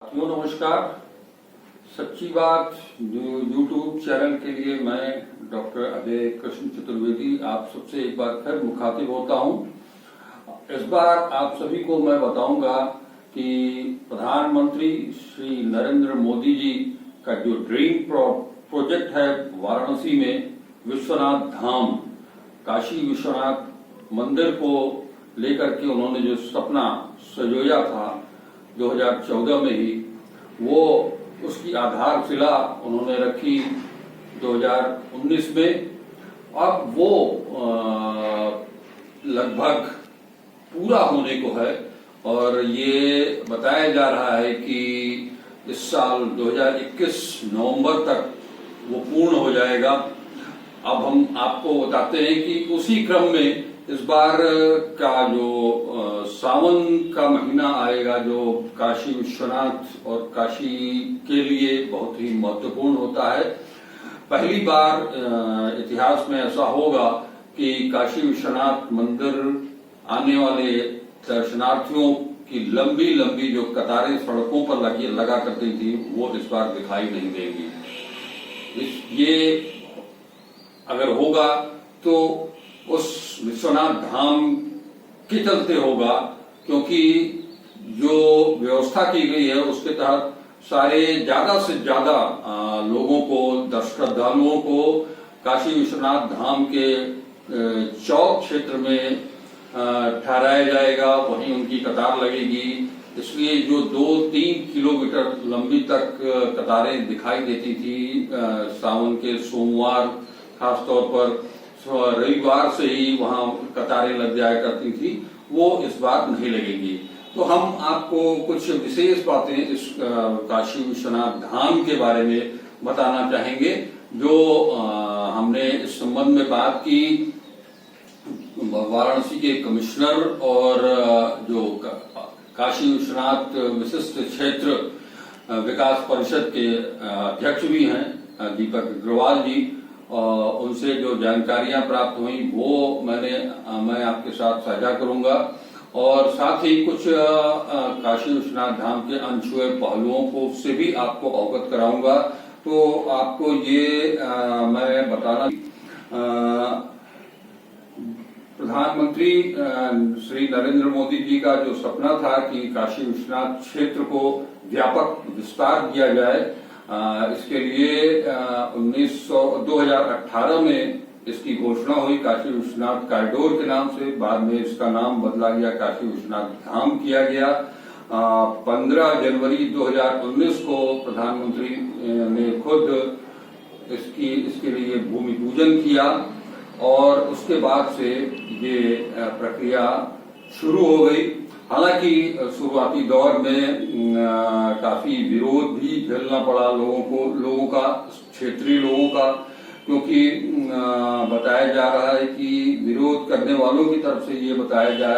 साथियों नमस्कार। सच्ची बात यूट्यूब चैनल के लिए मैं डॉक्टर अजय कृष्ण चतुर्वेदी आप सबसे एक बार फिर मुखातिब होता हूं। इस बार आप सभी को मैं बताऊंगा कि प्रधानमंत्री श्री नरेंद्र मोदी जी का जो ड्रीम प्रोजेक्ट है वाराणसी में विश्वनाथ धाम काशी विश्वनाथ मंदिर को लेकर के उन्होंने जो सपना सजोया था 2014 में ही, वो उसकी आधारशिला उन्होंने रखी 2019 में। अब वो लगभग पूरा होने को है और ये बताया जा रहा है कि इस साल 2021 नवंबर तक वो पूर्ण हो जाएगा। अब हम आपको बताते हैं कि उसी क्रम में इस बार का जो सावन का महीना आएगा, जो काशी विश्वनाथ और काशी के लिए बहुत ही महत्वपूर्ण होता है। पहली बार इतिहास में ऐसा होगा कि काशी विश्वनाथ मंदिर आने वाले दर्शनार्थियों की लंबी लंबी जो कतारें सड़कों पर लगा करती थी वो इस बार दिखाई नहीं देंगी। ये अगर होगा तो उस विश्वनाथ धाम के चलते होगा, क्योंकि जो व्यवस्था की गई है उसके तहत सारे ज्यादा से ज्यादा लोगों को, श्रद्धालुओं को काशी विश्वनाथ धाम के चौक क्षेत्र में ठहराया जाएगा, वहीं उनकी कतार लगेगी। इसलिए जो 2-3 किलोमीटर लंबी तक कतारें दिखाई देती थी सावन के सोमवार, खासतौर पर रविवार से ही वहां कतारें लग जाया करती थी, वो इस बार नहीं लगेंगी। तो हम आपको कुछ विशेष बातें इस काशी विश्वनाथ धाम के बारे में बताना चाहेंगे, जो हमने इस संबंध में बात की वाराणसी के कमिश्नर और जो काशी विश्वनाथ विशिष्ट क्षेत्र विकास परिषद के अध्यक्ष भी हैं दीपक अग्रवाल जी, उनसे जो जानकारियां प्राप्त हुई वो मैं आपके साथ साझा करूंगा और साथ ही कुछ काशी विश्वनाथ धाम के अनछुए पहलुओं को से भी आपको अवगत कराऊंगा। तो आपको ये मैं बताना, प्रधानमंत्री श्री नरेंद्र मोदी जी का जो सपना था कि काशी विश्वनाथ क्षेत्र को व्यापक विस्तार दिया जाए, इसके लिए 2018 में इसकी घोषणा हुई काशी विश्वनाथ कॉरिडोर के नाम से। बाद में इसका नाम बदला गया, काशी विश्वनाथ धाम किया गया। 15 जनवरी 2019 को प्रधानमंत्री ने खुद इसके लिए भूमि पूजन किया और उसके बाद से ये प्रक्रिया शुरू हो गई। हालांकि शुरुआती दौर में काफी विरोध भी झेलना पड़ा लोगों का, क्षेत्रीय लोगों का, क्योंकि बताया जा रहा है कि विरोध करने वालों की तरफ से ये बताया जा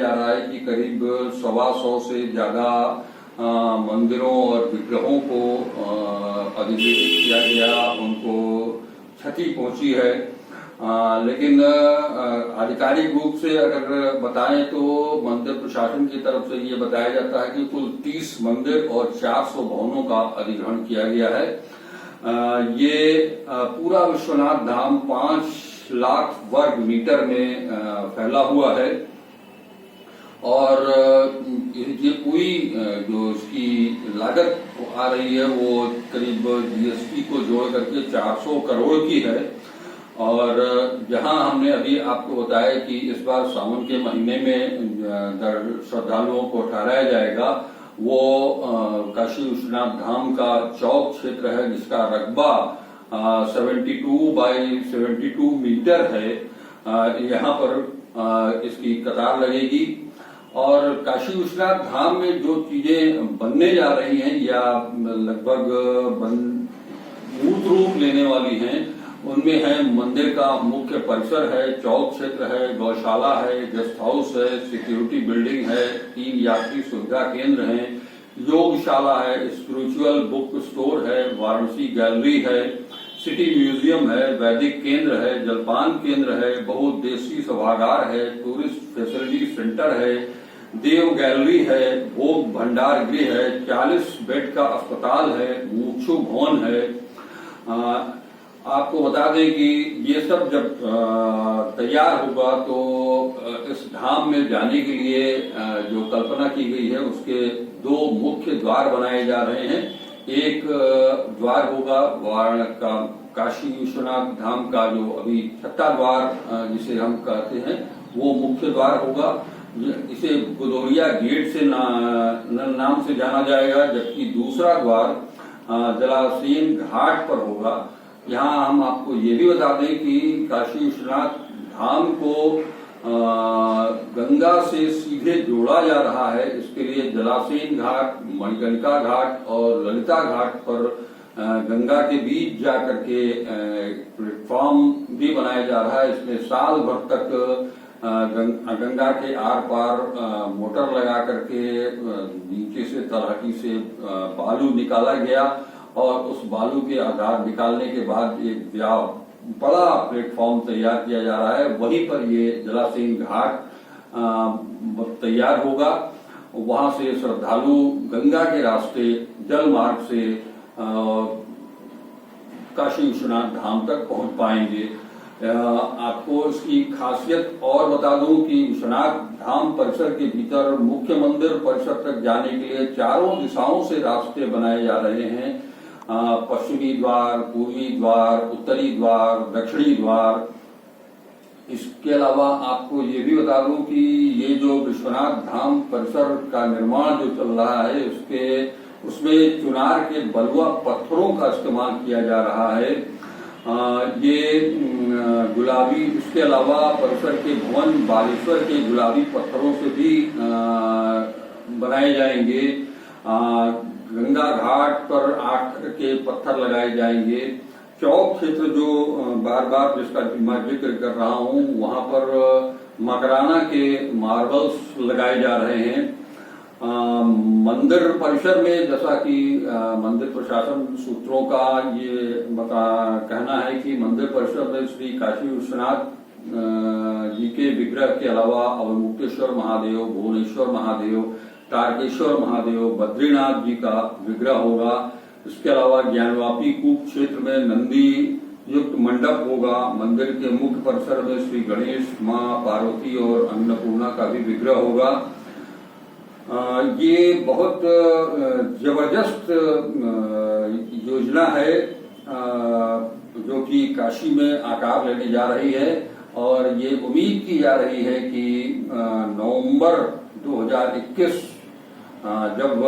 रहा है कि करीब 125 से ज्यादा मंदिरों और विग्रहों को अधिग्रहित किया गया, उनको क्षति पहुंची है। लेकिन आधिकारिक रूप से अगर बताएं तो मंदिर प्रशासन की तरफ से ये बताया जाता है कि कुल 30 मंदिर और 400 भवनों का अधिग्रहण किया गया है। ये पूरा विश्वनाथ धाम 5 लाख वर्ग मीटर में फैला हुआ है और ये पूरी जो इसकी लागत आ रही है वो करीब जीएसटी को जोड़ करके 400 करोड़ की है। और जहां हमने अभी आपको बताया कि इस बार सावन के महीने में श्रद्धालुओं को ठहराया जाएगा, वो काशी विश्वनाथ धाम का चौक क्षेत्र है जिसका रकबा 72 बाई 72 मीटर है। यहाँ पर इसकी कतार लगेगी और काशी विश्वनाथ धाम में जो चीजें बनने जा रही हैं या लगभग मूर्त रूप लेने वाली हैं, उनमें है मंदिर का मुख्य परिसर है, चौक क्षेत्र है, गौशाला है, गेस्ट हाउस है, सिक्योरिटी बिल्डिंग है, 3 यात्री सुविधा केंद्र हैं, योगशाला है, स्पिरिचुअल बुक स्टोर है, वाराणसी गैलरी है, सिटी म्यूजियम है, वैदिक केंद्र है, जलपान केंद्र है, बहुउद्देशीय सभागार है, टूरिस्ट फैसिलिटी सेंटर है, देव गैलरी है, भोग भंडार गृह है, 40 बेड का अस्पताल है, मुक्षु भवन है। आपको बता दें कि ये सब जब तैयार होगा तो इस धाम में जाने के लिए जो कल्पना की गई है उसके 2 मुख्य द्वार बनाए जा रहे हैं। एक द्वार होगा वाराणसी का काशी विश्वनाथ धाम का जो अभी 6ठा द्वार जिसे हम कहते हैं वो मुख्य द्वार होगा। इसे गुदोरिया गेट से नाम से जाना जाएगा, जबकि दूसरा द्वार जलासीन घाट पर होगा। यहाँ हम आपको ये भी बता दें कि काशी विश्वनाथ धाम को गंगा से सीधे जोड़ा जा रहा है। इसके लिए जलासीन घाट, मणिकर्णिका घाट और ललिता घाट पर गंगा के बीच जाकर के प्लेटफॉर्म भी बनाया जा रहा है। इसमें साल भर तक गंगा के आर पार मोटर लगा करके नीचे से तलहटी से बालू निकाला गया और उस बालू के आधार निकालने के बाद एक बड़ा प्लेटफॉर्म तैयार किया जा रहा है। वहीं पर ये जलासीन घाट तैयार होगा। वहां से श्रद्धालु गंगा के रास्ते जल मार्ग से काशी विश्वनाथ धाम तक पहुंच पाएंगे। आपको इसकी खासियत और बता दूं कि विश्वनाथ धाम परिसर के भीतर मुख्य मंदिर परिसर तक जाने के लिए चारों दिशाओं से रास्ते बनाए जा रहे हैं। पश्चिमी द्वार, पूर्वी द्वार, उत्तरी द्वार, दक्षिणी द्वार। इसके अलावा आपको ये भी बता दूं कि ये जो विश्वनाथ धाम परिसर का निर्माण जो चल रहा है उसमें चुनार के बलुआ पत्थरों का इस्तेमाल किया जा रहा है। ये गुलाबी, इसके अलावा परिसर के भवन बालेश्वर के गुलाबी पत्थरों से भी बनाए जाएंगे। गंगा घाट पर 8 के पत्थर लगाए जाएंगे। चौक क्षेत्र जो बार बार जिसका मैं जिक्र कर रहा हूं वहां पर मकराना के मार्बल्स लगाए जा रहे हैं। मंदिर परिसर में जैसा कि मंदिर प्रशासन सूत्रों का ये कहना है कि मंदिर परिसर में श्री काशी विश्वनाथ जी के विग्रह के अलावा अवमुक्तेश्वर महादेव, भुवनेश्वर महादेव, तारकेश्वर महादेव, बद्रीनाथ जी का विग्रह होगा। इसके अलावा ज्ञानवापी कूप क्षेत्र में नंदी युक्त मंडप होगा। मंदिर के मुख्य परिसर में श्री गणेश, मां पार्वती और अन्नपूर्णा का भी विग्रह होगा। ये बहुत जबरदस्त योजना है जो कि काशी में आकार लेने जा रही है और ये उम्मीद की जा रही है कि नवंबर 2021 जब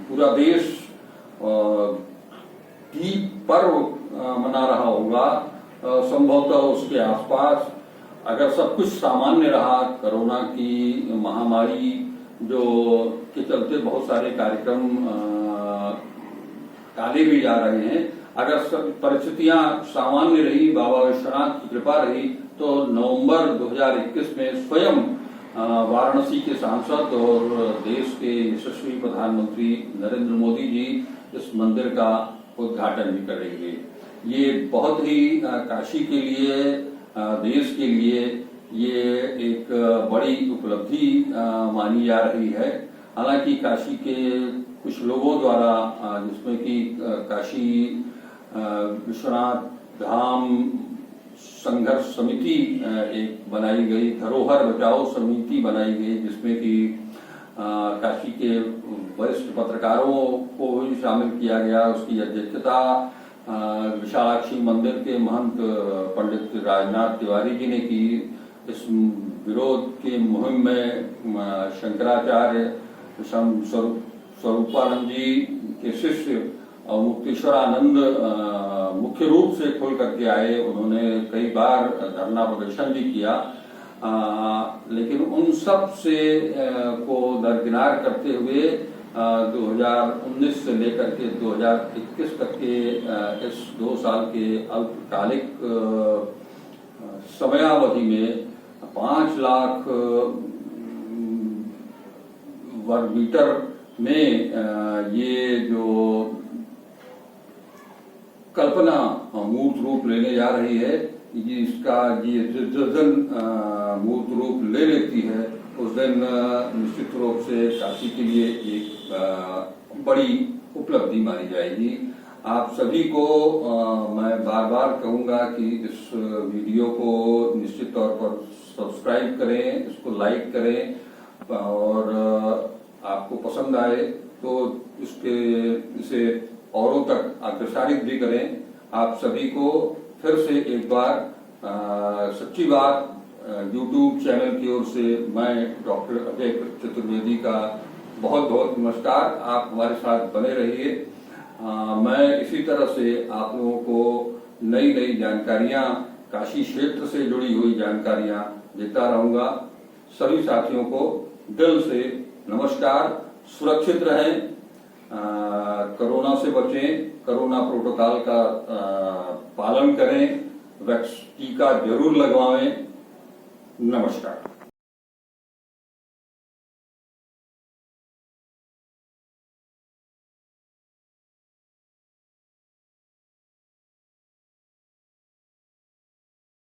पूरा देश दीप पर्व मना रहा होगा, संभवतः उसके आसपास अगर सब कुछ सामान्य रहा, कोरोना की महामारी जो के चलते बहुत सारे कार्यक्रम टाले भी जा रहे हैं, अगर सब परिस्थितियां सामान्य रही, बाबा विश्वनाथ की कृपा रही, तो नवंबर 2021 में स्वयं वाराणसी के सांसद और देश के यशस्वी प्रधानमंत्री नरेंद्र मोदी जी इस मंदिर का उद्घाटन भी करेंगे। ये बहुत ही काशी के लिए, देश के लिए ये एक बड़ी उपलब्धि मानी जा रही है। हालांकि काशी के कुछ लोगों द्वारा, जिसमें कि काशी विश्वनाथ धाम संघर्ष समिति एक बनाई गई, धरोहर बचाओ समिति बनाई गई, जिसमें कि काशी के वरिष्ठ पत्रकारों को भी शामिल किया गया। उसकी अध्यक्षता विशालाक्षी मंदिर के महंत पंडित राजनाथ तिवारी जी ने की। इस विरोध के मुहिम में शंकराचार्य स्वरूपानंद जी के शिष्य और मुक्तेश्वरानंद मुख्य रूप से खुल करके आए। उन्होंने कई बार धरना प्रदर्शन भी किया, लेकिन उन सब से को दरकिनार करते हुए 2019 से लेकर के 2021 तक के इस 2 साल के अल्पकालिक समयावधि में 5 लाख वर्ग मीटर में ये जो कल्पना मूर्त रूप लेने जा रही है, इसका ये मूर्त रूप ले लेती है, उस उस दिन निश्चित रूप से काशी के लिए एक बड़ी उपलब्धि मानी जाएगी। आप सभी को मैं बार बार कहूंगा कि इस वीडियो को निश्चित तौर पर सब्सक्राइब करें, इसको लाइक करें और आपको पसंद आए तो इसे औरों तक अग्रसारित भी करें। आप सभी को फिर से एक बार सच्ची बात YouTube चैनल की ओर से मैं डॉक्टर अजय चतुर्वेदी का बहुत बहुत नमस्कार। आप हमारे साथ बने रहिए। मैं इसी तरह से आप लोगों को नई नई जानकारियां, काशी क्षेत्र से जुड़ी हुई जानकारियां देता रहूंगा। सभी साथियों को दिल से नमस्कार। सुरक्षित रहें, कोरोना से बचें, कोरोना प्रोटोकॉल का पालन करें, टीका जरूर लगवाएं। नमस्कार।